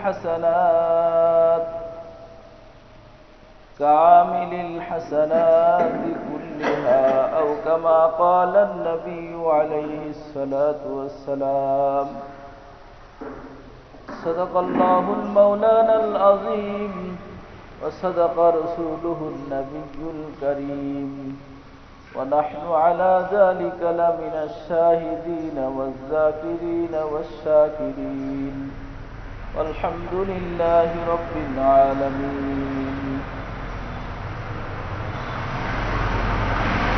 الحسنات كعامل الحسنات كلها أو كما قال النبي عليه الصلاة والسلام صدق الله المولانا العظيم وصدق رسوله النبي الكريم ونحن على ذلك لمن الشاهدين والذاكرين والشاكرين والحمد لله رب العالمين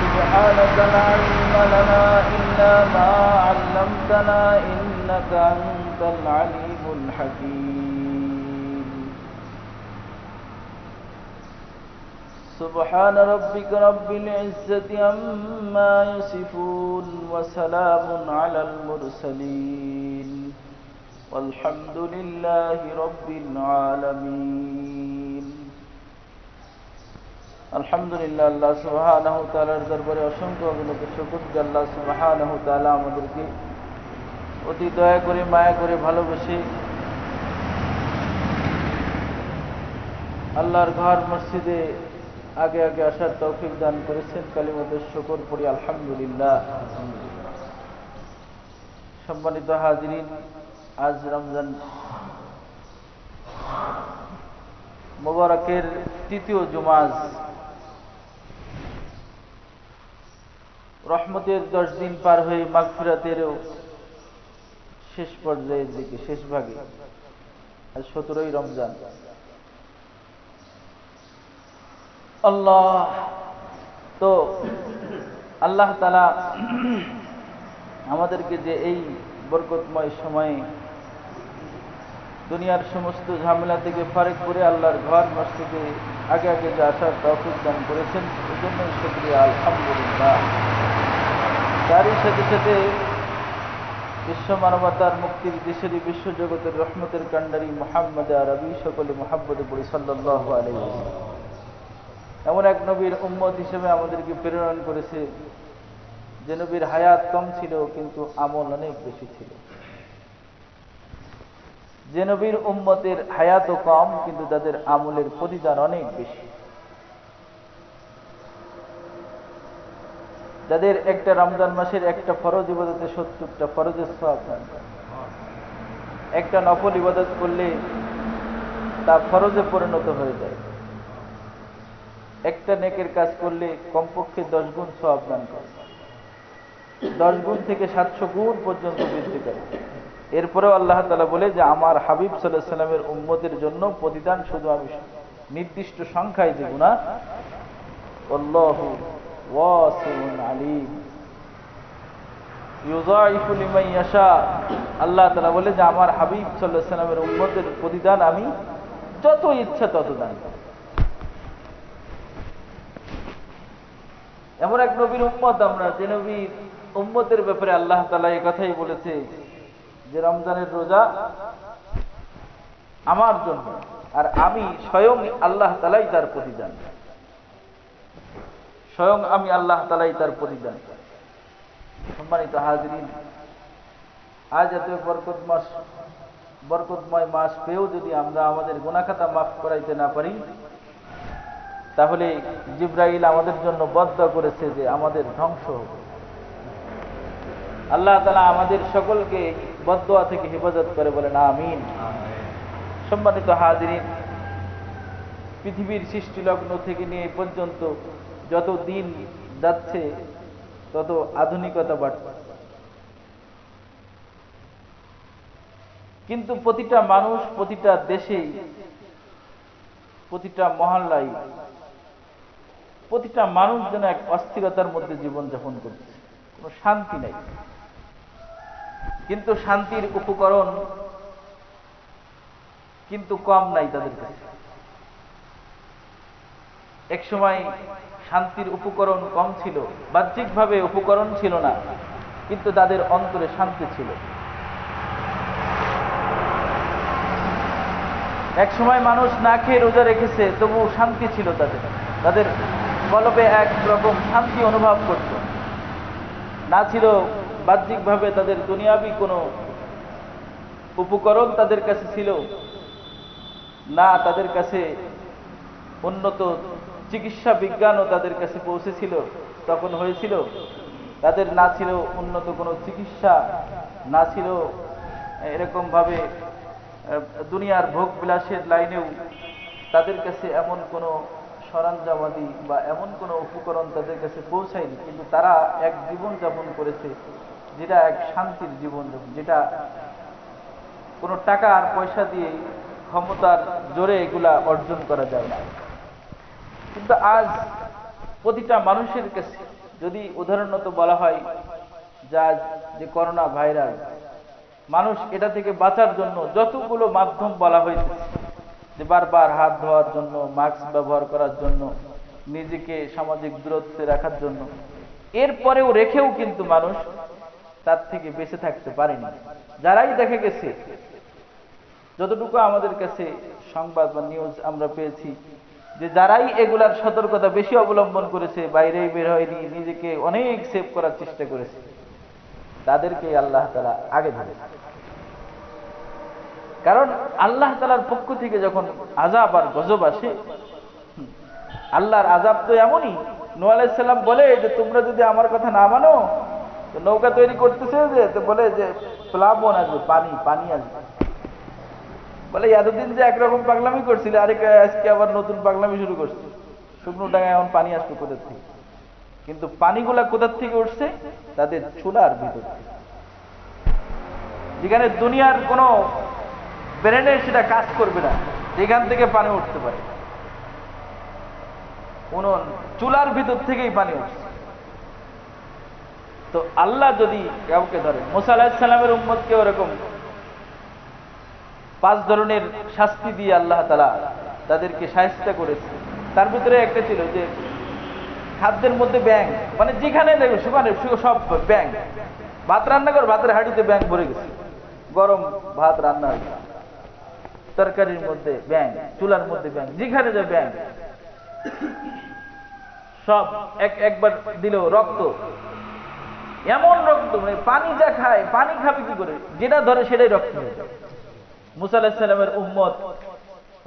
سبحانك لا علم لنا إلا ما علمتنا إنك أنت العليم الحكيم سبحان ربك رب العزة عما يصفون وسلام على المرسلين والحمد لله رب العالمين আলহামদুলিল্লাহ আল্লাহ সুবহানাহু ওয়া তাআলার দরবারে অসংখ্য অগণিত শুকর যে আল্লাহ সুবহানাহু ওয়া তাআলা আমাদেরকে অতি দয়া করে মায়া করে ভালোবেসে আল্লাহর ঘর মসজিদে আগে আগে আসার তৌফিক দান করেছেন। কালিমাতুশ শুকর পড়ি আলহামদুলিল্লাহ। সম্মানিত হাজিরিন, আজ রমজান মুবারকের তৃতীয় জুমাজ, রহমতের 10 দিন পার হয়ে মাগফিরাতেরও শেষ পর্যায়ের দিকে, শেষ ভাগে। আজ 17ই রমজান। আল্লাহ তো আল্লাহ তাআলা আমাদেরকে যে এই বরকতময় সময়ে দুনিয়ার সমস্ত ঝামেলা থেকে ফারেক করে আল্লাহর ঘর মসজিদে আগে আগে যে আসার তৌফিক দান করেছেন, এই জন্যই শুকরিয়া আলহামদুলিল্লাহ। তারই সাথে সাথে বিশ্ব মানবতার মুক্তির দেশেরই বিশ্বজগতের রহমতের কান্ডারি মুহাম্মদ আরবি সকলে মুহাম্মদে পড়ি সাল্লাল্লাহু আলাইহি ওয়াসাল্লাম। এমন এক নবীর উম্মত হিসেবে আমাদেরকে প্রেরণ করেছে, যে নবীর হায়াত কম ছিল কিন্তু আমল অনেক বেশি ছিল। যে নবীর উম্মতের হায়াতও কম কিন্তু তাদের আমলের প্রতিদান অনেক বেশি। যাদের একটা রমজান মাসের একটা ফরজ ইবাদতে 70টা ফরজের সওয়াব দান করে। একটা নফল ইবাদত করলে তা ফরজে পরিণত হয়ে যায়। একটা নেকের কাজ করলে কমপক্ষে 10 গুণ সওয়াব দান করে, 10 গুণ থেকে 700 গুণ পর্যন্ত বৃদ্ধি করে। এরপরেও আল্লাহ তাআলা বলে যে আমার হাবিব সাল্লাল্লাহু আলাইহি সাল্লামের উম্মতের জন্য প্রতিদান শুধু আমি নির্দিষ্ট সংখ্যায় দেব না। আল্লাহু ওয়াসিউন আলীম ইউযাইফু লিমান ইয়াশা। আল্লাহ তাআলা বলে যে আমার হাবিব সাল্লাল্লাহু আলাইহি সাল্লামের উম্মতের প্রতিদান আমি যত ইচ্ছা তত দান করি। এমন এক নবীর উম্মত আমরা, যে নবীর উম্মতের ব্যাপারে আল্লাহ তাআলা এই কথাই বলেছে যে রমজানের রোজা আমার জন্য, আর আমি স্বয়ং আল্লাহ তাআলাই তার প্রতিদান। স্বয়ং আমি আল্লাহ তাআলাই তার প্রতিদান। সম্মানিত হাজিরিন, আজ এত বরকতময় মাস পেয়েও যদি আমরা আমাদের গুনাহ খাতা মাফ করাইতে না পারি, তাহলে জিবরাইল আমাদের জন্য বদদোয়া করেছে যে আমাদের ধ্বংস হবে। আল্লাহ তাআলা আমাদের সকলকে বদদোয়া থেকে হেফাজত করে, বলেন আমিন। সম্মানিত হাজিরিন, পৃথিবীর সৃষ্টি লগ্ন থেকে নিয়ে পর্যন্ত যত দিন যাচ্ছে তত আধুনিকতা বাড়ছে, কিন্তু প্রতিটা মানুষ, প্রতিটা দেশে, প্রতিটা মহল্লায়, প্রতিটা মানুষ যেন এক অস্থিরতার মধ্যে জীবনযাপন করছে, কোনো শান্তি নাই। কিন্তু শান্তির উপকরণ কিন্তু কম নাই তাদের কাছে। এক সময় শান্তির উপকরণ কম ছিল, বাহ্যিকভাবে উপকরণ ছিল না, কিন্তু তাদের অন্তরে শান্তি ছিল। এক সময় মানুষ না খেয়ে রোজা রেখেছে, তবুও শান্তি ছিল তাদের, তাদের কলবে এক রকম শান্তি অনুভব করত। না ছিল বাহ্যিকভাবে তাদের দুনিয়াবি কোনো উপকরণ তাদের কাছে ছিল, না তাদের কাছে উন্নত চিকিৎসা বিজ্ঞানও তাদের কাছে পৌঁছেছিল, তখন হয়েছিল তাদের না ছিল উন্নত কোনো চিকিৎসা, না ছিল এরকমভাবে দুনিয়ার ভোগ বিলাসের লাইনেও তাদের কাছে এমন কোনো সরঞ্জামাদি বা এমন কোনো উপকরণ তাদের কাছে পৌঁছায়নি, কিন্তু তারা এক জীবন যাপন করেছে যেটা এক শান্তির জীবন যাপন, যেটা কোনো টাকা আর পয়সা দিয়ে ক্ষমতার জোরে এগুলা অর্জন করা যায় না। কিন্তু আজ প্রতিটা মানুষের কাছে যদি উদাহরণত বলা হয় যে করোনা ভাইরাস, মানুষ এটা থেকে বাঁচার জন্য যতগুলো মাধ্যম বলা হয়েছে, যে বারবার হাত ধোয়ার জন্য, মাস্ক ব্যবহার করার জন্য, নিজেকে সামাজিক দূরত্বে রাখার জন্য, এরপরেও রেখেও কিন্তু মানুষ তার থেকে বেঁচে থাকতে পারেনি। যারাই দেখা গেছে, যতটুকু আমাদের কাছে সংবাদ বা নিউজ আমরা পেয়েছি, যে যারাই এগুলার সতর্কতা বেশি অবলম্বন করেছে, বাইরেই বের হয়নি, নিজেকে অনেক সেভ করার চেষ্টা করেছে, তাদেরকে আল্লাহ তাআলা আগে ধরেছে। কারণ আল্লাহ তাআলার পক্ষ থেকে যখন আযাব আর গজব আসে, আল্লাহর আযাব তো এমনই। নূহ আলাইহিস সালাম বলে যে তোমরা যদি আমার কথা না মানো, তো নৌকা তৈরি করতেছে, যে তো বলে যে প্লাবন আসবে, পানি আসবে। বলে এতদিন যে একরকম পাগলামি করছিল, আজকে আবার নতুন পাগলামি শুরু করছে, শুকনো ডাঙায় এখন পানি আসবে কোথা থেকে? কিন্তু পানিগুলা কোথা থেকে উঠছে? তাদের চুলার ভিতর থেকে, যেখানে দুনিয়ার কোনো ব্রেনে সেটা কাজ করবে না, যেখান থেকে পানি উঠতে পারে, উনুন চুলার ভিতর থেকেই পানি উঠছে। তো আল্লাহ যদি কাউকে ধরে, মুসা আলাইহিস সালামের উম্মতকে ওরকম 5 ধরনের শাস্তি দিয়ে আল্লাহ তাআলা তাদেরকে শায়েস্তা করেছে। তার ভিতরে একটা ছিল যে খাদ্যের মধ্যে ব্যাঙ, মানে যেখানে দেখো সেখানে সব ব্যাঙ। ভাত রান্না কর, ভাতের হাঁড়িতে ব্যাঙ ভরে গেছে, গরম ভাত রান্না হয়েছে, তরকারির মধ্যে ব্যাঙ, চুলার মধ্যে ব্যাঙ, যেখানে যায় ব্যাঙ। সব একবার দিল রক্ত, এমন রক্ত, মানে পানি যা খায়, পানি খাবে কি করে? যেটা ধরে সেটাই রক্ত হয়ে যায়। মুসা আলাইহিস সালামের উম্মত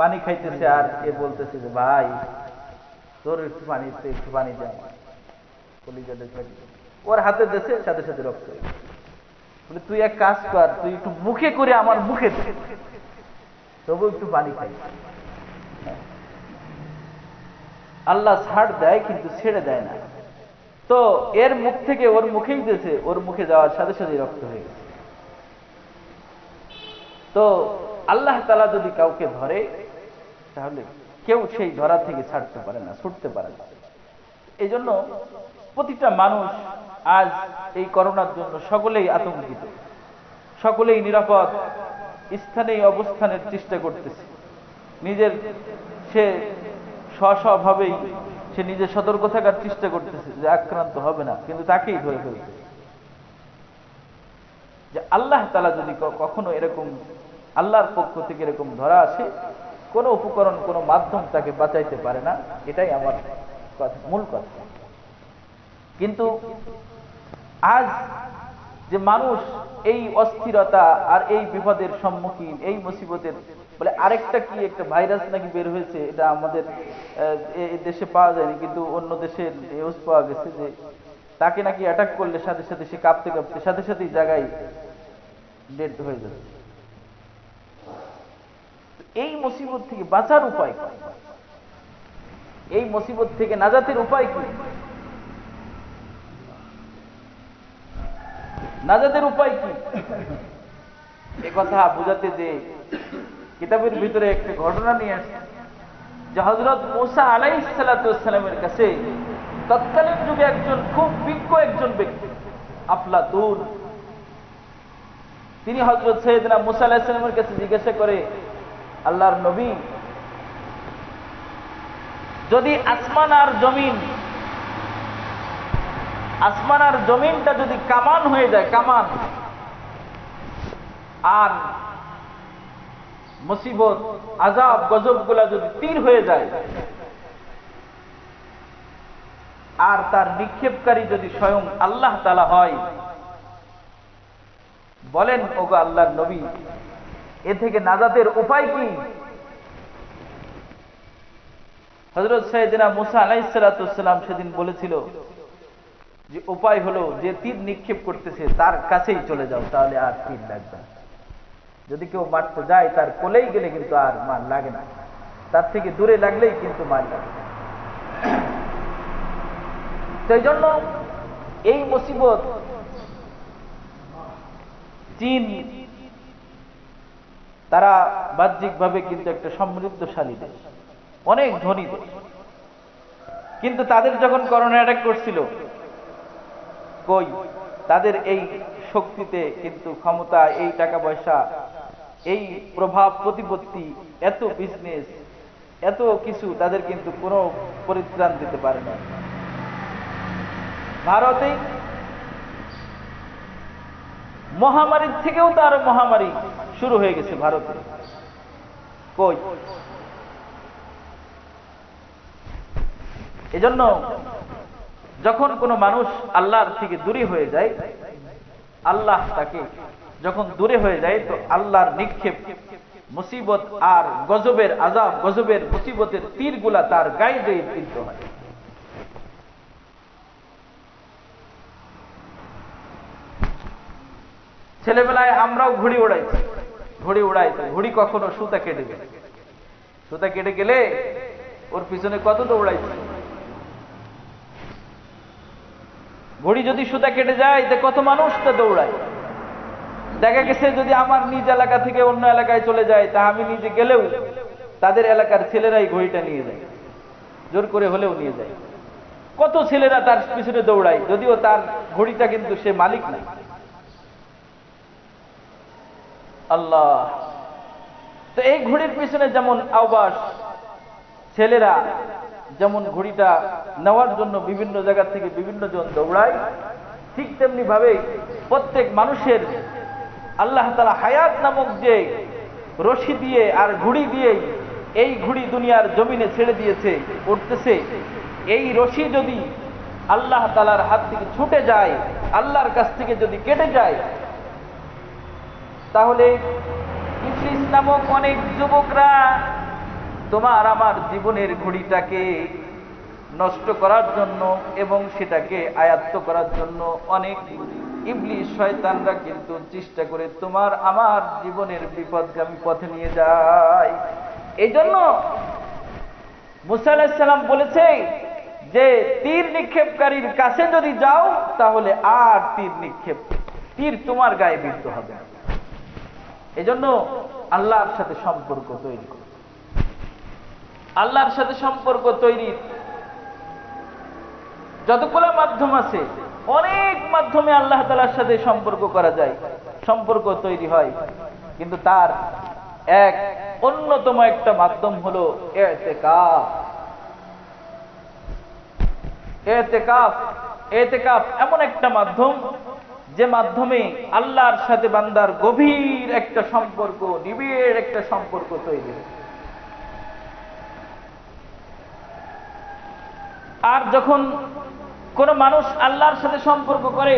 পানি খাইতেছে, আর এ বলতেছে যে ভাই তোর একটু পানি দে আমার, ওর হাতে দেশে সাথে সাথে রক্ত। বলে তুই এক কাজ কর, তুই একটু মুখে করে আমার মুখে দে, তবু একটু পানি খাই। আল্লাহ ছাড় দেয় কিন্তু ছেড়ে দেয় না। তো এর মুখ থেকে ওর মুখেই দিয়েছে, ওর মুখে যাওয়ার সাথে সাথে রক্ত হয়ে গেছে। তো আল্লাহ তাআলা যদি কাউকে ধরে, তাহলে কেউ সেই ধরা থেকে ছাড়তে পারে না, ছুটতে পারে না। এই জন্য প্রতিটা মানুষ আজ এই করোনার জন্য সকলেই আতঙ্কিত, সকলেই নিরাপদ স্থানেই অবস্থানের চেষ্টা করতেছে। নিজের সে স্বভাবেই সে নিজে সতর্ক থাকার চেষ্টা করতেছে যে আক্রান্ত হবে না, কিন্তু তাকেই ধরে ফেলছে। যে আল্লাহ তাআলা যদি কখনো এরকম আল্লাহর পক্ষ থেকে এরকম ধরা আসে, কোনো উপকরণ, কোনো মাধ্যম তাকে বাঁচাইতে পারে না। এটাই আমার মূল কথা। কিন্তু আজ যে মানুষ এই অস্থিরতা আর এই বিপদের সম্মুখীন, এই মুসিবতের, বলে আরেকটা কি একটা ভাইরাস নাকি বের হয়েছে, এটা আমাদের দেশে পাওয়া যায়নি, কিন্তু অন্য দেশে নিউজ পাওয়া গেছে যে তাকে নাকি অ্যাটাক করলে সাথে সাথে সে কাঁপতে কাঁপতে সাথে সাথেই জায়গায় ডেড হয়ে যাচ্ছে। এই মুসিবত থেকে বাঁচার উপায় কি? এই মুসিবত থেকে নাজাতের উপায় কি? নাজাতের উপায় কি? এ কথা বুঝাতে যে কিতাবের ভিতরে একটা ঘটনা নিয়ে আসছে, যে হযরত মূসা আলাইহিস সালাতু ওয়াস সালামের কাছে তৎকালীন যুগে একজন খুব বিজ্ঞ একজন ব্যক্তি, আফলাতুন, তিনি হযরত সাইয়েদনা মূসা আলাইহিস সালামের কাছে জিজ্ঞাসা করে, আল্লাহর নবী, যদি আসমান আর জমিনটা যদি কামান হয়ে যায়, কামান, আর মুসিবত আযাব গজব গুলা যদি তীর হয়ে যায়, আর তার নিক্ষেপকারী যদি স্বয়ং আল্লাহ তাআলা হয়, বলেন ওগো আল্লাহর নবী, এ থেকে নাজাতের উপায় কি? হযরত সাইয়েদনা মুসা আলাইহিস সালাতু ওয়াস সালাম সেদিন বলেছিল যে উপায় হলো যে তীর নিক্ষেপ করতেছে তার কাছেই চলে যাও, তাহলে আর তীর লাগবে না। যদি কেউ মারতে যায় তার কোলেই গেলে কিন্তু আর মার লাগে না, তার থেকে দূরে লাগলেই কিন্তু মার লাগে। সেই জন্য এই মুসিবত, চীন তারা বাহ্যিকভাবে কিন্তু একটা সমৃদ্ধশালী দেশ, অনেক ধনী দেশ, কিন্তু তাদের যখন করোনা অ্যাটাক করছিল, কই তাদের এই শক্তিতে কিন্তু ক্ষমতা, এই টাকা পয়সা, এই প্রভাব প্রতিপত্তি, এত বিজনেস, এত কিছু, তাদের কিন্তু কোনো পরিত্রাণ দিতে পারে না। ভারতে মহামারীর থেকেও তার মহামারী শুরু হয়ে গেছে ভারতে, কই? এজন্য যখন কোনো মানুষ আল্লাহর থেকে দূরে হয়ে যায়, আল্লাহ তাকে যখন দূরে হয়ে যায়, তো আল্লাহর নিক্ষেপ মুসিবত আর গজবের আযাব, গজবের মুসিবতের তীরগুলা তার গায়ে দিয়ে তীর্থ হয়। ছেলেবেলায় আমরাও ঘুড়ি উড়াইছি, ঘুড়ি উড়াইছি, ঘুড়ি কখনো সুতা কেটে গেলে, সুতা কেটে গেলে ওর পিছনে কত দৌড়াইছি। ঘুড়ি যদি সুতা কেটে যায় তো কত মানুষ তো দৌড়ায়। দেখা গেছে যদি আমার নিজ এলাকা থেকে অন্য এলাকায় চলে যায়, তা আমি নিজে গেলেও তাদের এলাকার ছেলেরাই ঘড়িটা নিয়ে যায়, জোর করে হলেও নিয়ে যায়। কত ছেলেরা তার পিছনে দৌড়ায়, যদিও তার ঘড়িটা কিন্তু সে মালিক না। আল্লাহ, তো এই ঘড়ির পিছনে যেমন আওবাস, ছেলেরা যেমন ঘড়িটা নেওয়ার জন্য বিভিন্ন জায়গা থেকে বিভিন্ন জন দৌড়ায়, ঠিক তেমনি ভাবে প্রত্যেক মানুষের আল্লাহ তাআলা হায়াত নামক যে রশি দিয়ে আর ঘুড়ি দিয়ে এই ঘুড়ি দুনিয়ার জমিনে ছেড়ে দিয়েছে, উঠতেছে। এই রশি যদি আল্লাহ তাআলার হাত থেকে ছুটে যায়, আল্লাহর কাছ থেকে যদি কেটে যায়, তাহলে ইবলিস নামক অনেক যুবকরা তোমার আমার জীবনের ঘড়িটাকে নষ্ট করার জন্য এবং সেটাকে আয়ত্ত করার জন্য অনেক ইবলিস শয়তানরা কিন্তু চেষ্টা করে তোমার আমার জীবনের বিপদগামী পথে নিয়ে যায়। এই জন্য মুসা আলাইহিস সালাম বলেছে যে তীর নিক্ষেপকারীর কাছে যদি যাও, তাহলে আর তীর তোমার গায়ে বিদ্ধ হবে না। এজন্য আল্লাহর সাথে সম্পর্ক তৈরি করো। আল্লাহর সাথে সম্পর্ক তৈরির যতগুলো মাধ্যম আছে, অনেক মাধ্যমে আল্লাহ তাআলার সাথে সম্পর্ক করা যায়, সম্পর্ক তৈরি হয়, কিন্তু তার এক অন্যতম একটা মাধ্যম হলো ইতিকাফ। ইতিকাফ এমন একটা মাধ্যম যে মাধ্যমে আল্লাহর সাথে বান্দার গভীর একটা সম্পর্ক, নিবিড় একটা সম্পর্ক তৈরি হয়। আর যখন কোন মানুষ আল্লাহর সাথে সম্পর্ক করে,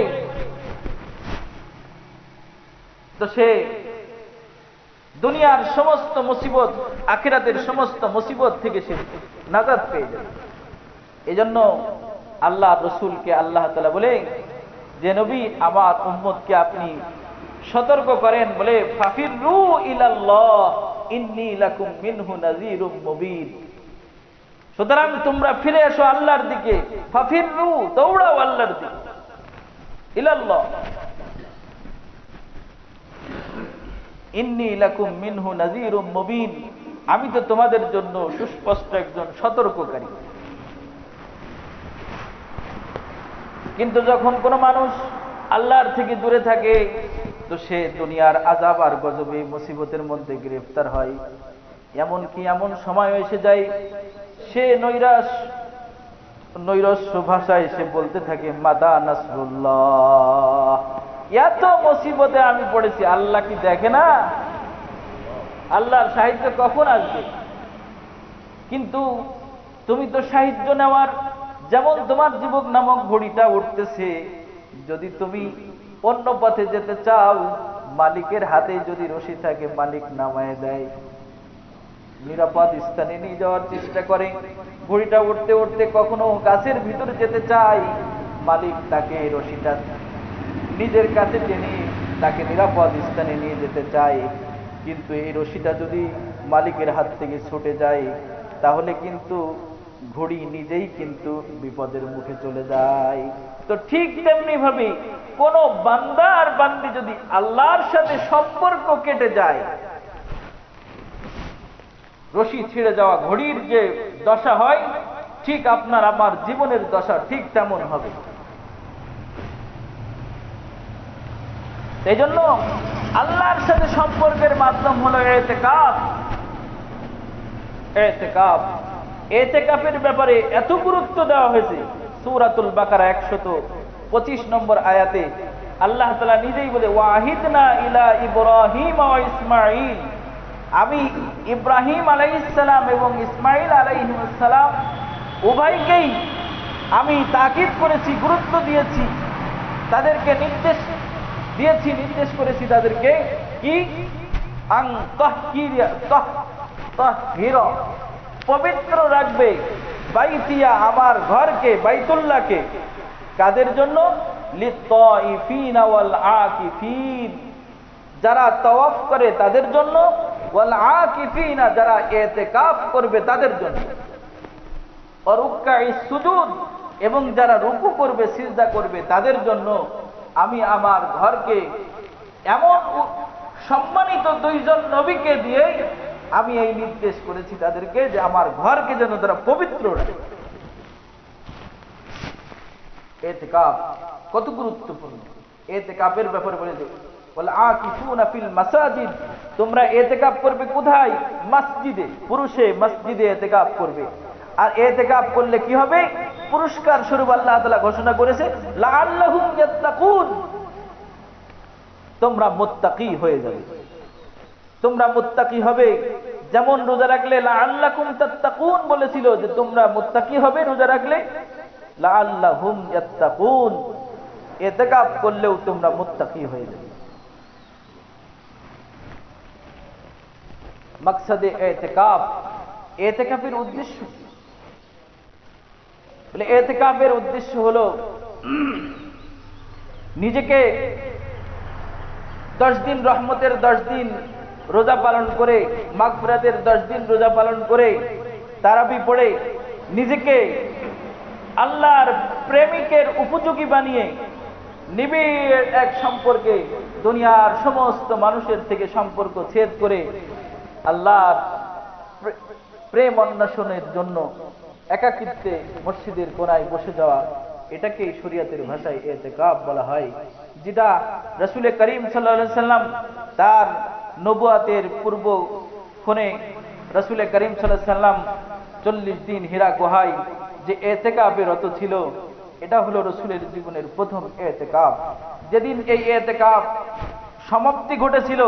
তো সে দুনিয়ার সমস্ত মুসিবত, আখিরাতের সমস্ত মুসিবত থেকে সে নাজাত পেয়ে যাবে। এজন্য আল্লাহ রসুলকে আল্লাহ তাআলা বলে যে নবী, আমার উম্মতকে আপনি সতর্ক করেন, বলে ফাফিরু ইলাল্লাহ ইন্নী লাকুম মিনহু নাযীরুম মুবিন। সুতরাং তোমরা ফিরে এসো আল্লাহর দিকে, ফাফিরু, দৌড়াও আল্লাহর দিকে, ইলাল্লাহ ইন্নী লাকুম মিনহু নাযীরুম মুবিন, আমি তো তোমাদের জন্য সুস্পষ্ট একজন সতর্ককারী। কিন্তু যখন কোনো মানুষ আল্লাহর থেকে দূরে থাকে, তো সে দুনিয়ার আযাব আর গজবে মুসিবতের মধ্যে গ্রেফতার হয়। এমনকি এমন সময় এসে যায়, সে নৈরাশ্য ভাষায় সে বলতে থাকে, মাদা নাসরুল্লাহ, এত মুসিবতে আমি পড়েছি, আল্লাহ কি দেখে না? আল্লাহর সাহায্য কখন আসবে? কিন্তু তুমি তো সাহায্য নেওয়ার, যেমন তোমার যুবক নামক ঘড়িটা উঠতেছে, যদি তুমি অন্য পথে যেতে চাও, মালিকের হাতে যদি রশি থাকে, মালিক নামায় দেয়। নিরাপদ স্থানে নিয়ে যাওয়ার চেষ্টা করে। ঘড়িটা উঠতে উঠতে কখনো গাছের ভিতরে যেতে চায়, মালিক তাকে রশিটা নিজের কাছে টেনে তাকে নিরাপদ স্থানে নিয়ে যেতে চায়। কিন্তু এই রশিটা যদি মালিকের হাত থেকে ছুটে যায়, তাহলে কিন্তু ঘড়ি নিজেই কিন্তু বিপদের মুখে চলে যায়। তো ঠিক তেমনি ভাবে কোন বান্দা আর বান্দি যদি আল্লাহর সাথে সম্পর্ক কেটে যায়, রশি ছিঁড়ে যাওয়া ঘড়ির যে দশা হয়, ঠিক আপনার আমার জীবনের দশা ঠিক তেমন হবে। এই জন্য আল্লাহর সাথে সম্পর্কের মাধ্যম হলো ইতিকাফ। ইতিকাফ, ইতিকাফের ব্যাপারে এত গুরুত্ব দেওয়া হয়েছে সূরাতুল বাকারা 125 নম্বর আয়াতে আল্লাহ তাআলা নিজেই বলে, ওয়াহিদনা ইলা ইব্রাহিম ওয়া ইসমাঈল, আমি ইব্রাহিম আলাইহিস সালাম এবং ইসমাঈল আলাইহিস সালাম উভয়কেই আমি তাকিদ করেছি, গুরুত্ব দিয়েছি, তাদেরকে নির্দেশ দিয়েছি, নির্দেশ করেছি তাদেরকে কি, আন তাহহিরা, পবিত্র রাখবে, বাইতিয়া, আমার ঘরকে, বাইতুল্লাহকে, কাদের জন্য, লিত্তাইফিনা ওয়াল আকিফিন, যারা তাওয়াফ করে তাদের জন্য, ওয়াল আকিফিনা, যারা ইতিকাফ করবে তাদের জন্য, ওয়া রুকআইস সুজুদ, এবং যারা রুকু করবে, সিজদা করবে তাদের জন্য আমি আমার ঘরকে এমন সম্মানিত দুইজন নবীকে দিয়ে আমি এই নির্দেশ করেছি তাদেরকে যে আমার ঘরকে যেন তারা পবিত্র রাখে। ইতিকাফ কত গুরুত্বপূর্ণ। ইতিকাফের ব্যাপারে বলেছে, ওয়াল আকিফুনা ফিল মাসাজিদ, তোমরা ইতিকাফ করবে কোথায়, মসজিদে, পুরুষে মসজিদে ইতিকাফ করবে। আর ইতিকাফ করলে কি হবে, পুরস্কার স্বরূপ আল্লাহ তাআলা ঘোষণা করেছে, লাআল্লাহুম ইয়াত্তাকুন, তোমরা মুত্তাকি হয়ে যাবে, তোমরা মুত্তাকি হবে। যেমন রোজা রাখলে লাআল্লাকুম তাত্তাকুন বলেছিল যে তোমরা মুত্তাকি হবে রোজা রাখলে, লাআল্লাহুম ইয়াত্তাকুন, ইতিকাফ করলেও তোমরা মুত্তাকি হয়ে যাবে। মাকসাদে ইতিকাফ, ইতিকাফের উদ্দেশ্য বলে, ইতিকাফের উদ্দেশ্য হলো নিজেকে 10 দিন রহমতের 10 দিন রোজা পালন করে, মাগফিরাতের 10 দিন রোজা পালন করে, তারাবি পড়ে নিজেকে আল্লাহর প্রেমিকের উপযোগী বানিয়ে নিবিড় এক সম্পর্কে দুনিয়ার সমস্ত মানুষের থেকে সম্পর্ক ছেদ করে আল্লাহর প্রেম অন্বেষণের জন্য একাকিত্বে মসজিদের কোনায় বসে যাওয়া, এটাকে শরীয়তের ভাষায় ইতিকাফ বলা হয়। যেটা রাসূল করিম সাল্লাল্লাহু আলাইহি সাল্লাম তার নবুয়াতের পূর্ব ক্ষণে রাসূল করিম সাল্লাল্লাহু আলাইহি সাল্লাম 40 দিন হীরা গুহায় যে ইতিকাফে রত ছিল, এটা হলো রাসূলের জীবনের প্রথম ইতিকাফ। যেদিন এই ইতিকাফ সমাপ্তি ঘটেছিল,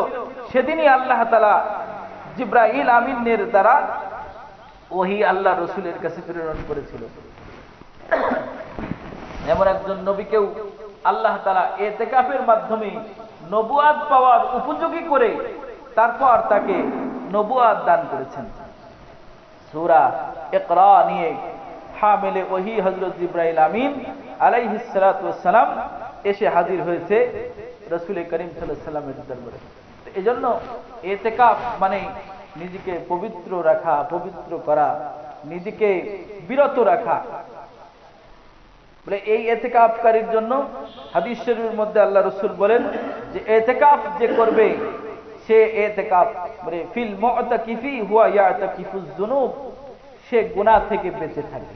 সেদিনই আল্লাহ তাআলা জিবরাইল আমিনের দ্বারা ওহী আল্লাহ রাসূলের কাছে প্রেরণ করেছিল। এমন একজন নবীকেও আল্লাহ তাআলা ইতিকাফের মাধ্যমে নবুয়াত পাওয়ার উপযোগী করে তারপর তাকে নবুয়াত দান করেছেন। সূরা ইকরা নিয়ে হামিলে ওহী হযরত জিবরাইল আমিন আলাইহিস সালাতু ওয়াস সালাম এসে হাজির হয়েছে রাসূল করিম সাল্লাল্লাহু আলাইহি সাল্লামের দরবারে। এজন্য ইতিকাফ মানে নিজেকে পবিত্র রাখা, পবিত্র করা, নিজেকে বিরত রাখা। বলে এই ইতিকাফকারীর জন্য হাদিস শরীফের মধ্যে আল্লাহ রাসূল বলেন যে ইতিকাফ যে করবে সে ইতিকাফ মানে ফিল মুতাকিফি হুয়া ইয়াতাকিফুজ যুনুব, সে গুনাহ থেকে বেঁচে থাকে।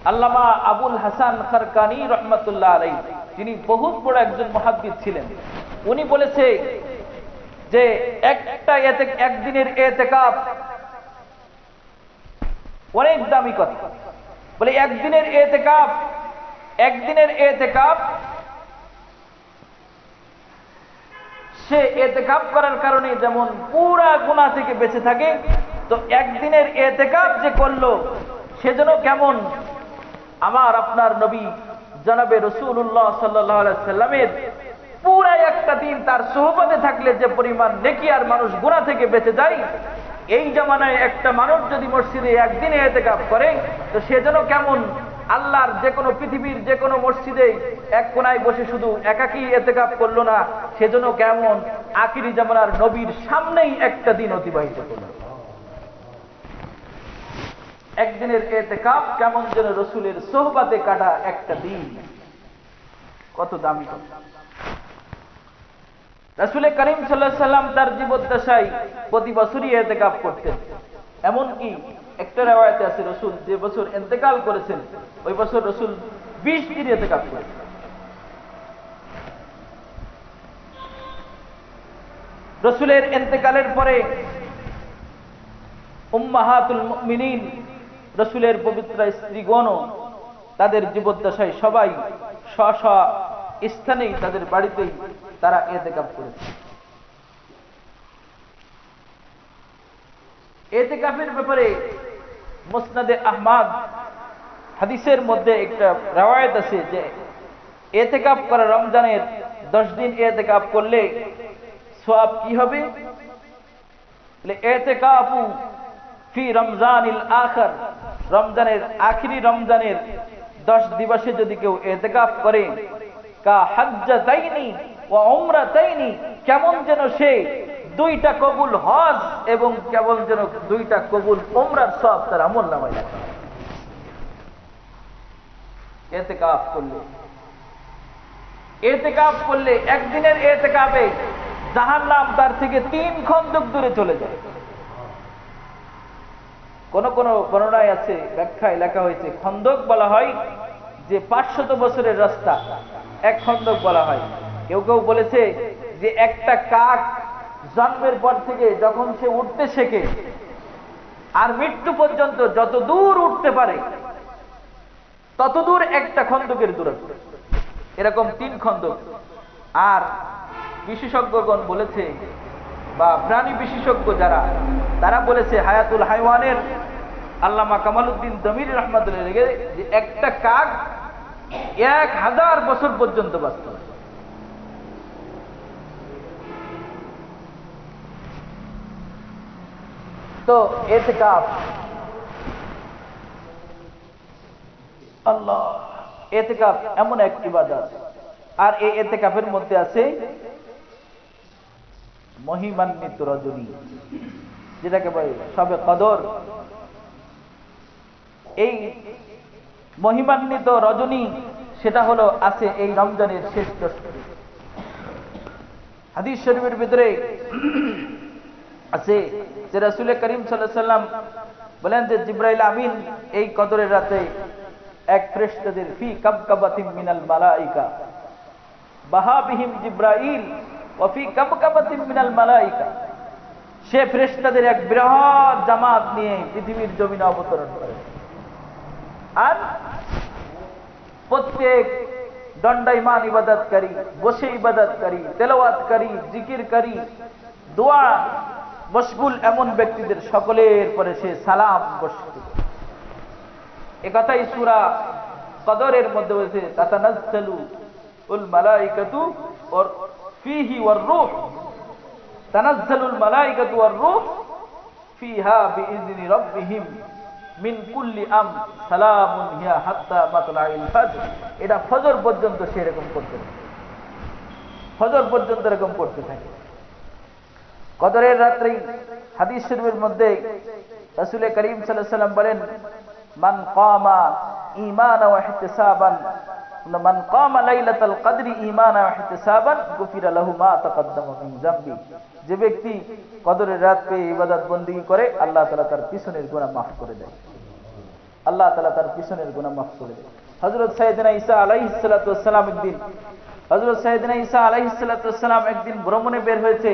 আল্লামা আবুল হাসান খারকানি রাহমাতুল্লাহ আলাইহি, তিনি বহুত বড় একজন মুহাদ্দিস ছিলেন, উনি বলেছে যে একদিনের ইতিকাফ অনেক দামি কথা। বলে একদিনের ইতিকাফ সে ইতিকাফ করার কারণে যেমন পুরা গুনাহ থেকে বেঁচে থাকে, তো একদিনের ইতিকাফ যে করলো সেজন্য কেমন আমার আপনার নবী জনাবে রাসূলুল্লাহ সাল্লাল্লাহু আলাইহি সাল্লামের পুরা একটা দিন তার সোহবতে থাকলে যে পরিমাণ নেকি আর মানুষ গুনাহ থেকে বেঁচে যায়, এই জামানায় একটা মানুষ যদি মসজিদে একদিনে ইতিকাফ করে তো সে যেন কেমন আল্লাহর যে কোনো পৃথিবীর যে কোনো মসজিদে এক কোনায় বসে শুধু একাকী ইতিকাফ করলো না, সেজন্য কেমন আখিরি জামানার নবীর সামনেই একটা দিন অতিবাহিত করল। একদিনের ইতিকাফ কেমন যেন রসুলের সোহবতে কাটা একটা দিন, কত দামি কথা। রাসূল করিম সাল্লাল্লাহু আলাইহি সাল্লাম তার জীবদ্দশায় প্রতি বছরই ইতিকাফ করতেন। এমনকি একটা riwayate আছে রাসূল যে বছর ইন্তেকাল করেছেন ওই বছর রাসূল 20 দিন ইতিকাফ করেছেন। রাসূলের ইন্তেকালের পরে উম্মাহাতুল মুমিনিন রাসূলের পবিত্র স্ত্রীগণ তাদের জীবদ্দশায় সবাই স্ব স্থানেই তাদের বাড়িতেই তারা ইতিকাফ করেছে। ইতিকাফের ব্যাপারে মুসনাদে আহমদ হাদিসের মধ্যে একটা riwayat আছে যে ইতিকাফ করা রমজানের 10 দিন ইতিকাফ করলে সওয়াব কি হবে? ইতিকাফু ফি রমজানিল আখির, রমজানের আখিরি রমজানের 10 দিবসে যদি কেউ ইতিকাফ করে কা হজ্জাতাইনি ওয়া উমরাতাইনি, কেমন যেন সে 2টা কবুল হজ এবং কেবল যেন 2টা কবুল উমরার সওয়াব তার আমলনামায় লেখা হয়। ইতিকাফ করলে একদিনের ইতিকাফে জাহান্নাম তার থেকে 3 খন্দক দূরে চলে যায়। কোন কোন বর্ণনায় আছে, ব্যাখ্যায় লেখা হয়েছে খন্দক বলা হয় যে 500 বছরের রাস্তা, এক খন্দক বলা হয়। কেউ কেউ বলেছে যে একটা কাক জন্মের পর থেকে যখন সে উঠতে শেখে আর মৃত্যু পর্যন্ত যত দূর উঠতে পারে তত দূর একটা খন্দকের দূরত্ব, এরকম 3 খন্দক। আর বিশেষজ্ঞগণ বলেছে বা প্রাণী বিশেষজ্ঞ যারা তারা বলেছে হায়াতুল হাইওয়ানের আল্লামা কামালউদ্দিন জমির রহমাতুল্লাহ যে একটা কাক 1000 বছর পর্যন্ত বাঁচত। তো ইতিকাফ আল্লাহ, ইতিকাফ এমন এক ইবাদত, আর এই ইতিকাফের মধ্যে আছে মহিমান্বিত রজনী, যেটাকে বলে শবে কদর। এই মহিমান্বিত রজনী সেটা হলো আছে এই রমজানের শেষ 10 দিন। হাদিস শরীফের ভিতরে আছে যে রাসূল করিম সাল্লাল্লাহু আলাইহি সাল্লাম বলেন যে জিবরাইল আমিন এই কদরের রাতে এক ফেরেশতাদের ফি কাবকাবাতিন মিনাল মালাইকা বাহা বিহিম জিবরাইল ওয়া ফি কাবকাবাতিন মিনাল মালাইকা, সে ফেরেশতাদের এক বৃহৎ জামাত নিয়ে পৃথিবীর জমিনে অবতরণ করে। আর প্রত্যেক দণ্ডায়মান ইবাদতকারী, বসে ইবাদতকারী, তেলাওয়াতকারী, জিকিরকারী, দোয়া মশগুল এমন ব্যক্তিদের সকলের পরে সে সালাম বর্ষিত। একথাই সূরা কদরের মধ্যে বলেছে তাতানাজ্জালু উল মালাইকাতু ওয়ার ফিহি ওয়ার রূহ, তানাজ্জালুল মালাইকাতু ওয়ার রূহ ফিহা বিইذনি রাব্বিহিম মিন কুল্লি সালামুন হিয়া হাত্তা মাতলাইল ফজর। এটা ফজর পর্যন্ত সে এরকম করতে থাকে, ফজর পর্যন্ত এরকম করতে থাকে। কদরের রাত্রি হাদিস শরীফের মধ্যে রাসূল করিম সাল্লাল্লাহু আলাইহি সাল্লাম বলেন মান কামা ঈমানান ওয়া ইহতিসাবান, মান কামা লাইলাতুল কদরি ঈমানান ওয়া ইহতিসাবান গুফিরা লাহু মা তাকাদ্দামা মিন যামবি, যে ব্যক্তি কদরের রাত পেয়ে ইবাদত বندگی করে আল্লাহ তাআলা তার পিছনের গুনাহ মাফ করে দেয়, আল্লাহ তাআলা তার পিছনের গুনাহ মাফ করে দেয়। হযরত সাইয়েদনা ঈসা আলাইহিস সালাতু ওয়াস সালাম একদিন একদিন ভ্রমণে বের হয়েছে।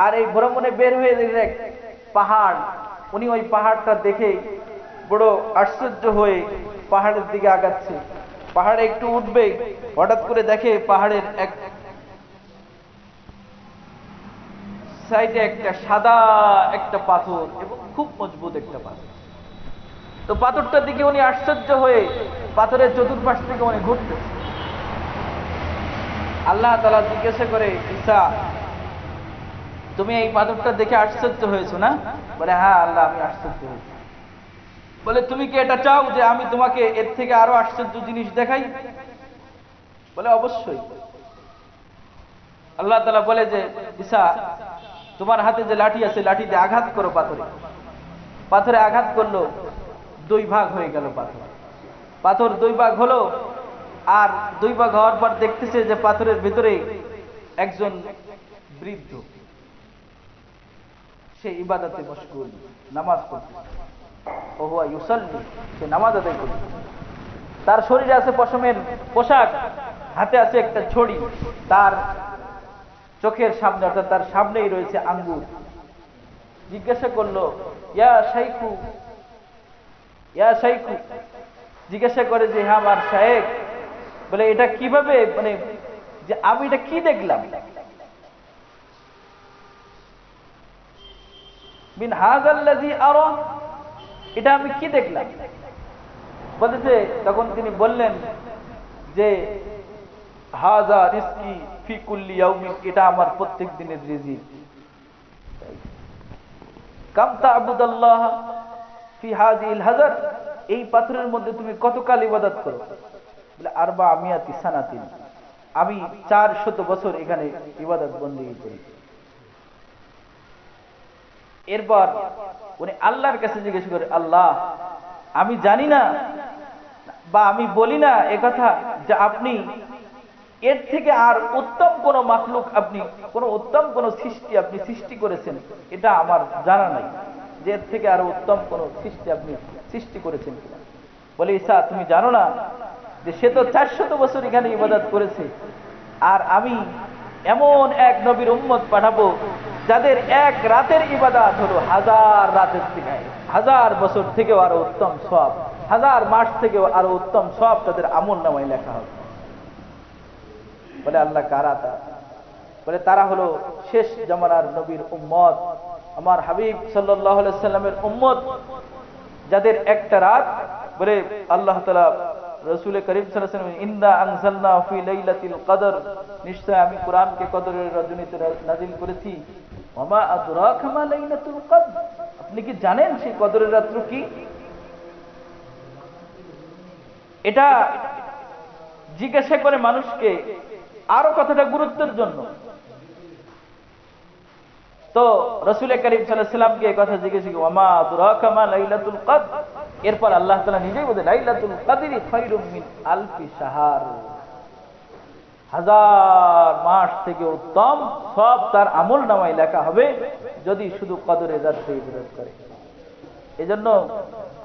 আর এই ভ্রমণে বের হয়ে এক পাহাড়, উনি ওই পাহাড়টা দেখে বড় আশ্চর্য হয়ে পাহাড়ের দিকে আগাচ্ছে। পাহাড়ে একটু উঠবে, হঠাৎ করে দেখে পাহাড়ের এক সাইডে একটা সাদা একটা পাথর এবং খুব মজবুত একটা পাথর। তো পাথরটার দিকে উনি আশ্চর্য হয়ে পাথরের চতুর্পাশ থেকে উনি ঘুরতেছে। আল্লাহ তাআলা জিজ্ঞাসা করে, ঈসা তুমি এই পাথরটা দেখে আশ্চর্য হয়েছো না? বলে, হ্যাঁ আল্লাহ, আমি আশ্চর্য হয়েছি। বলে, তুমি কি এটা চাও যে আমি তোমাকে এর থেকে আরো আশ্চর্য জিনিস দেখাই? বলে, অবশ্যই। আল্লাহ তাআলা বলে যে, ঈসা তোমার হাতে যে লাঠি আছে, লাঠি দিয়ে আঘাত করো পাথরে। পাথরে আঘাত করলো, 2 ভাগ হয়ে গেল পাথর। পাথর 2 ভাগ হলো, আর 2 ভাগ হওয়ার পর দেখতেছে যে পাথরের ভিতরে একজন বৃদ্ধ, সে ইবাদতে মশগুল, নামাজ পড়ছে। ও হুয়া ইউসাল্লি, সে নামাজ আদায় করছে। তার শরীরে আছে পশমের পোশাক, হাতে আছে একটা ছড়ি, তার চোখের সামনে অর্থাৎ তার সামনেই রয়েছে আঙ্গুর। জিজ্ঞাসা করলো, ইয়া শাইখু, ইয়া শাইখু, জিজ্ঞাসা করে যে, হ্যাঁ আমার শায়েখ। বলে, এটা কিভাবে, মানে যে আমি এটা কি দেখলাম? মিন হাযাল্লাযী আরা, এটা আমি কি দেখলাম? বলেছে, তখন তিনি বললেন যে হাযা রিজকি ফি কুল্লি ইয়াউমিন, এটা আমার প্রত্যেক দিনের রিজিক। কাম তা'বুদাল্লাহ ফি হাযিহিল হাজার, এই পাথরের মধ্যে তুমি কতকাল ইবাদত করো? বলে, 400 সানাতিন, আমি 400 বছর এখানে ইবাদত বন্দেগী করি। এরপর উনি আল্লাহর কাছে জিজ্ঞেস করে, আল্লাহ আমি জানি না বা আমি বলি না একথা যে আপনি এর থেকে আর উত্তম কোন মাখলুক, আপনি কোন উত্তম কোন সৃষ্টি আপনি সৃষ্টি করেছেন, এটা আমার জানা নাই যে এর থেকে আরো উত্তম কোন সৃষ্টি আপনি সৃষ্টি করেছেন কিনা। বলে, ঈসা তুমি জানো না যে সে তো 400 বছর এখানে ইবাদত করেছে, আর আমি এমন এক নবীর উম্মত পাঠাবো যাদের এক রাতের ইবাদত হলো 1000 রাতের থেকে, 1000 বছর থেকেও আরো উত্তম সওয়াব, 1000 মাস থেকেও আরো উত্তম সওয়াব তাদের আমলনামায় লেখা হবে। বলে, আল্লাহ কারা তা? বলে, তারা হলো শেষ জামানার নবীর উম্মত, আমার হাবিব সাল্লাল্লাহু আলাইহি সাল্লামের উম্মত, যাদের একটা রাত, বলে আল্লাহ তাআলা রাসূল করিম সাল্লাল্লাহু আলাইহি ওয়াসাল্লাম, ইন্না আনজালনা ফি লাইলাতিল কদর, নিশ্চয় আমি কোরআনকে কদরের রজনীতে নাযিল করেছি। ওমা আদরাকা মা লাইলাতুল কদর, আপনি কি জানেন সেই কদরের রাত্র কি? এটা জিজ্ঞাসা করে মানুষকে আরো কথাটা গুরুত্বের জন্য। তো রাসূল করিম সাল্লাল্লাহু আলাইহি ওয়াসাল্লামকে এই কথা জিজ্ঞেস করে, ওমা আদরাকা মা লাইলাতুল কদর, এরপর আল্লাহ তাআলা নিজেই বলেন, লাইলাতুল কদরি খায়রুম মিন আলফি শাহর, 1000 মাস থেকে উত্তম সব তার আমলনামায় লেখা হবে যদি শুধু কদরের রাতে ইবাদত করে। এজন্য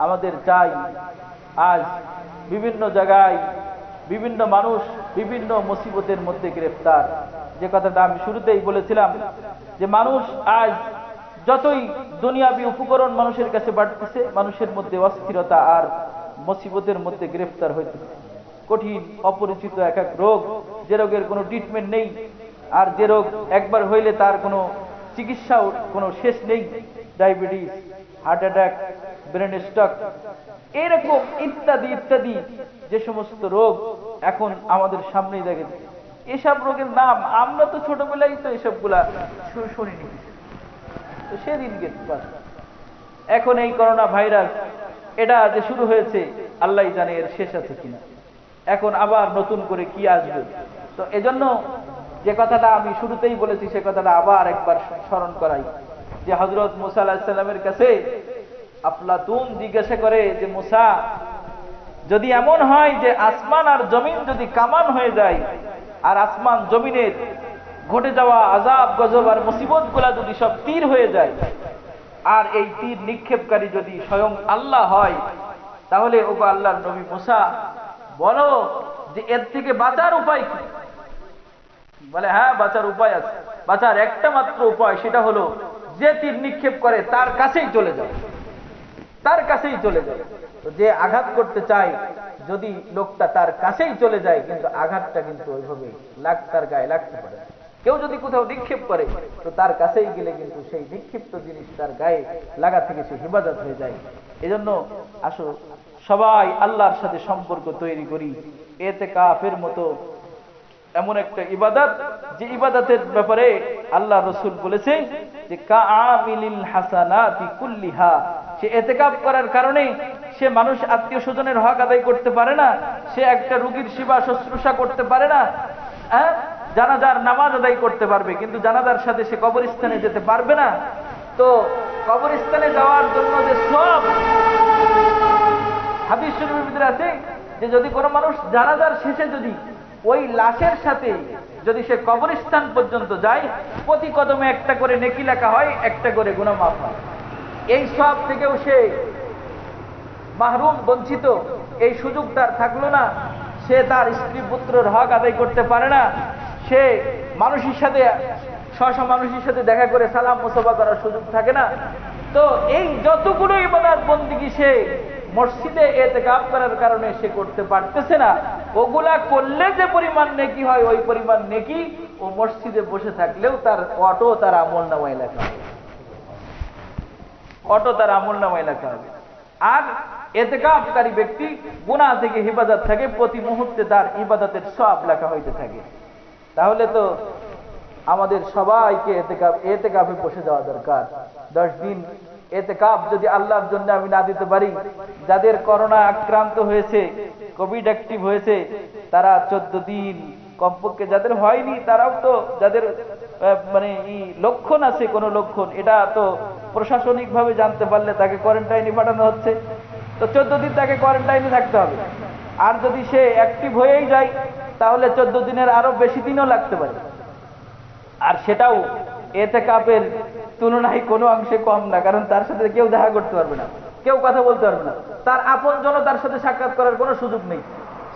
আমাদের চাই, আজ বিভিন্ন জায়গায় বিভিন্ন মানুষ বিভিন্ন মুসিবতের মধ্যে গ্রেফতার। যে কথাটা আমি শুরুতেই বলেছিলাম যে মানুষ আজ যতই দুনিয়াবি উপকরণ মানুষের কাছে বাড়তেছে, মানুষের মধ্যে অস্থিরতা আর মুসিবতের মধ্যে গ্রেফতার হইতেছে। কঠিন অপরিচিত এক এক রোগ, যে রোগের কোনো ট্রিটমেন্ট নেই, আর যে রোগ একবার হইলে তার কোনো চিকিৎসাও কোনো শেষ নেই, diabetes, heart attack, brain stroke, এরকম ইত্যাদি ইত্যাদি যে সমস্ত রোগ এখন আমাদের সামনেই দেখেছে, এসব রোগের নাম আমরা তো ছোটবেলায় তো এসবগুলা শুনিনি, তো সেদিনকে এখন এই করোনা ভাইরাস এটা যে শুরু হয়েছে, আল্লাহ জানে এর শেষ আছে কিনা, এখন আবার নতুন করে কি আসবে। তো এজন্য যে কথাটা আমি শুরুতেই বলেছি সে কথাটা আবার একবার স্মরণ করাই, যে হযরত মুসা আলাইহিস সালামের কাছে আফলাতুন জিজ্ঞাসা করে যে, মুসা যদি এমন হয় যে আসমান আর জমিন যদি কামান হয়ে যায়, আর আসমান জমিনের ঘটে যাওয়া আযাব গজব আর মুসিবত গুলা যদি সব তীর হয়ে যায়, আর এই তীর নিক্ষেপকারী যদি স্বয়ং আল্লাহ হয়, তাহলে ও আল্লাহর নবী মুসা বলো যে এর থেকে বাঁচার উপায় কি? বলে, হ্যাঁ বাঁচার উপায় আছে, বাঁচার একটা মাত্র উপায়, সেটা হলো যে তীর নিক্ষেপ করে তার কাছেই চলে যাও, তার কাছেই চলে যাও। তো যে আঘাত করতে চায়, যদি লোকটা তার কাছেই চলে যায়, কিন্তু আঘাতটা কিন্তু ওইভাবে তার গায়ে লাগতে পারে। কেউ যদি কোথাও নিক্ষেপ করে, তো তার কাছেই গেলে কিন্তু সেই নিক্ষিপ্ত জিনিস তার গায়ে লাগা থেকে সে হিফাজত হয়ে যায়। এজন্য আসো সবাই আল্লাহর সাথে সম্পর্ক তৈরি করি, ইতিকাফের মতো এমন একটা ইবাদত যে ইবাদতের ব্যাপারে আল্লাহ রাসূল বলেছে যে কাআমিলিল হাসানাতি কুল্লিহা, সে ইতিকাফ করার কারণে সে মানুষ আত্মীয় স্বজনের হক আদায় করতে পারে না, সে একটা রোগীর সেবা শুশ্রূষা করতে পারে না, জানাজার নামাজ আদায় করতে পারবে কিন্তু জানাজার সাথে সে কবরস্থানে যেতে পারবে না। তো কবরস্থানে যাওয়ার জন্য যে সব হাদিস শরীফের ভিতরে আছে যে যদি কোনো মানুষ জানাজার শেষে যদি ওই লাশের সাথে যদি সে কবরস্থান পর্যন্ত যায়, প্রতি কদমে একটা করে নেকি লেখা হয়, একটা করে গুনাহ মাফ হয়। এই সব থেকেও সে মাহরুম, বঞ্চিত, এই সুযোগ তার থাকলো না। সে তার স্ত্রী পুত্রের হক আদায় করতে পারে না, সে মানুষের সাথে স্ব মানুষের সাথে দেখা করে সালাম মুসাফা করার সুযোগ থাকে না। তো এই যতগুলো ইবাদত বন্দেগী সে মসজিদে ইতিকাফ করার কারণে সে করতে পারতেছে না, ওগুলা করলে যে পরিমাণ নেকি হয় ওই পরিমাণ নেকি ও মসজিদে বসে থাকলেও তার অটো তার আমলনামায় লেখা হবে, অটো তার আমলনামায় লেখা হবে। আর ইতিকাফকারী ব্যক্তি গুনাহ থেকে হেফাজত থাকে, প্রতি মুহূর্তে তার ইবাদতের সওয়াব লেখা হইতে থাকে। তাহলে তো আমাদের সবাইকে ইতিকাফে বসে যাওয়া দরকার। 10 দিন ইতিকাফ যদি আল্লাহর জন্য আমি না দিতে পারি, যাদের করোনা আক্রান্ত হয়েছে, কোভিড অ্যাক্টিভ হয়েছে, তারা 14 দিন কমপক্ষে, যাদের হয়নি তারাও তো, যাদের মানে লক্ষণ আছে, কোনো লক্ষণ, এটা তো প্রশাসনিক ভাবে জানতে পারলে তাকে কোয়ারেন্টাইনে পাঠানো হচ্ছে। তো 14 দিন তাকে কোয়ারেন্টাইনে থাকতে হবে। আর যদি সে অ্যাক্টিভ হয়েই যায় তাহলে 14 দিনের আরো বেশি দিনও লাগতে পারে। আর সেটাও ইতিকাফের তুলনায় কোনো অংশে কম না, কারণ তার সাথে কেউ দেখা করতে পারবে না, কেউ কথা বলতে পারবে না, তার আপনজন তার সাথে সাক্ষাৎ করার কোনো সুযোগ নেই,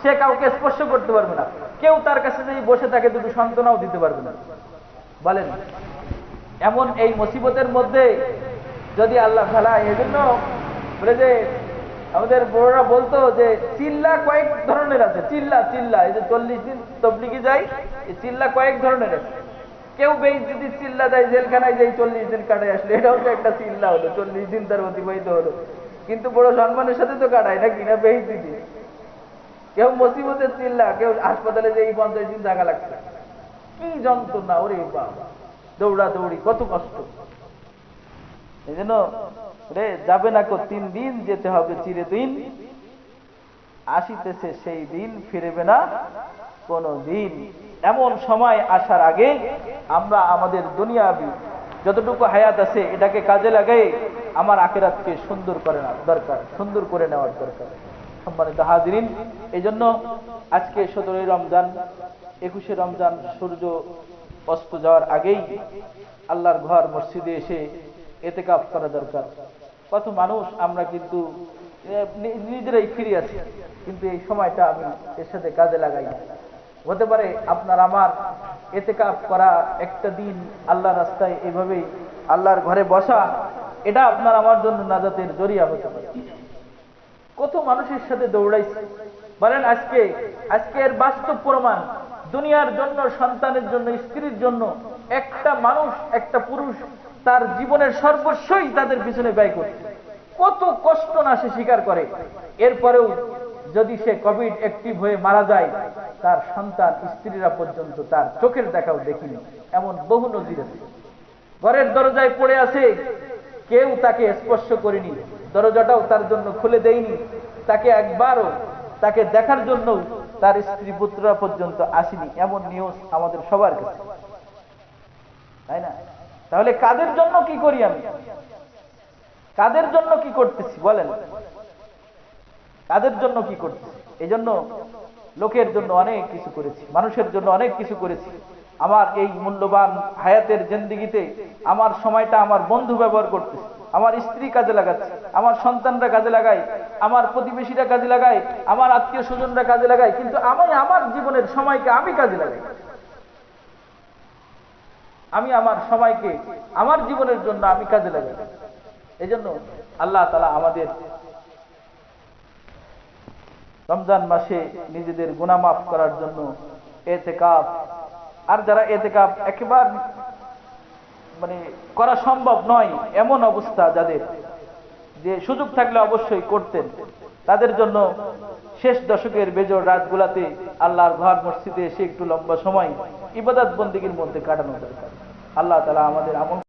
সে কাউকে স্পর্শ করতে পারবে না, কেউ তার কাছে যদি বসে থাকে দুটো সান্ত্বনাও দিতে পারবে না। বলেন এমন এই মুসিবতের মধ্যে যদি আল্লাহ তাআলা, এই জন্য বলে যে আমাদের বড়রা বলতো যে চিল্লা কয়েক ধরনের আছে, চিল্লা চিল্লা, এই যে 40 দিন তবলিগে যায়, এই চিল্লা কয়েক ধরনের আছে। কেউ বেইজ্জতি চিল্লা দেয় জেলখানায় যে 40 দিন কাটায় আসলে, এটাও তো একটা চিল্লা হলো, 40 দিন তার অতিবাহিত হলো, কিন্তু বড় সম্মানের সাথে তো কাটায় নাকি, না বেইজ্জতি। কেউ মুসিবতের চিল্লা, কেউ হাসপাতালে যে 50 দিন থাকা লাগছে, কি যন্ত্রণা, ওরে বাবা, দৌড়া দৌড়ি, কত কষ্ট। এই জন্য রে যাবে না কো 3 দিন, যেতে হবে চিরদিন, আসিতেছে সেই দিন, ফিরবে না কোনো দিন। এমন সময় আসার আগে আমরা আমাদের দুনিয়াবি যতটুকু হায়াত আছে এটাকে কাজে লাগাই আমার আখিরাতকে সুন্দর করে নেওয়ার দরকার, সুন্দর করে নেওয়ার দরকার। সম্মানিত হাজিরিন, এই জন্য আজকে 17 রমজান, 21 রমজান সূর্য অস্ত যাওয়ার আগেই আল্লাহর ঘর মসজিদে এসে ইতিকাফ করা দরকার। কত মানুষ আমরা কিন্তু নিজেরাই ফিরে আছি, কিন্তু এই সময়টা আমি এর সাথে কাজে লাগাই না। হতে পারে আপনার আমার ইতিকাফ করা একটা দিন আল্লাহর রাস্তায় এইভাবেই আল্লাহর ঘরে বসা, এটা আপনার আমার জন্য নাজাতের জরিয়া হতে পারে। কত মানুষের সাথে দৌড়াইছে, বলেন আজকের বাস্তব প্রমাণ, দুনিয়ার জন্য, সন্তানের জন্য, স্ত্রীর জন্য একটা মানুষ, একটা পুরুষ তার জীবনের সর্বস্বই তাদের পিছনে ব্যয় করছে। কত কষ্ট না সে স্বীকার করে, এরপরেও যদি সে কোভিড অ্যাক্টিভ হয়ে মারা যায়, তার সন্তান স্ত্রীরা পর্যন্ত তার চোখের দেখাও দেখিনি, এমন বহু নজির আছে। ঘরের দরজায় পড়ে আছে, কেউ তাকে স্পর্শ করেনি, দরজাটাও তার জন্য খুলে দেয়নি, তাকে একবারও তাকে দেখার জন্য তার স্ত্রী পুত্ররা পর্যন্ত আসেনি, এমন নিউজ আমাদের সবার কাছে, তাই না? তাহলে কাদের জন্য কি করি আমি, কাদের জন্য কি করতেছি বলেন, কাদের জন্য কি করতেছি? এই জন্য লোকের জন্য অনেক কিছু করেছি, মানুষের জন্য অনেক কিছু করেছি। আমার এই মূল্যবান হায়াতের জিন্দেগিতে আমার সময়টা আমার বন্ধু ব্যবহার করতেছে, আমার স্ত্রী কাজে লাগাচ্ছে, আমার সন্তানরা কাজে লাগায়, আমার প্রতিবেশীরা কাজে লাগায়, আমার আত্মীয় স্বজনরা কাজে লাগায়, কিন্তু আমি আমার জীবনের সময়কে আমি কাজে লাগাই, আমি আমার সময়কে আমার জীবনের জন্য আমি কাজে লাগাই। এই জন্য আল্লাহ তাআলা আমাদের রমজান মাসে নিজেদের গুনাহ মাফ করার জন্য ইতিকাফ, আর যারা ইতিকাফ একেবারে মানে করা সম্ভব নয় এমন অবস্থা যাদের, যে সুযোগ থাকলে অবশ্যই করতেন, তাদের জন্য শেষ দশকের বেজোড় রাতগুলাতে আল্লাহর ঘর মসজিদে এসে একটু লম্বা সময় ইবাদত বন্দেগীর মধ্যে কাটানো দরকার। আল্লাহ তাআলা আমাদের আমল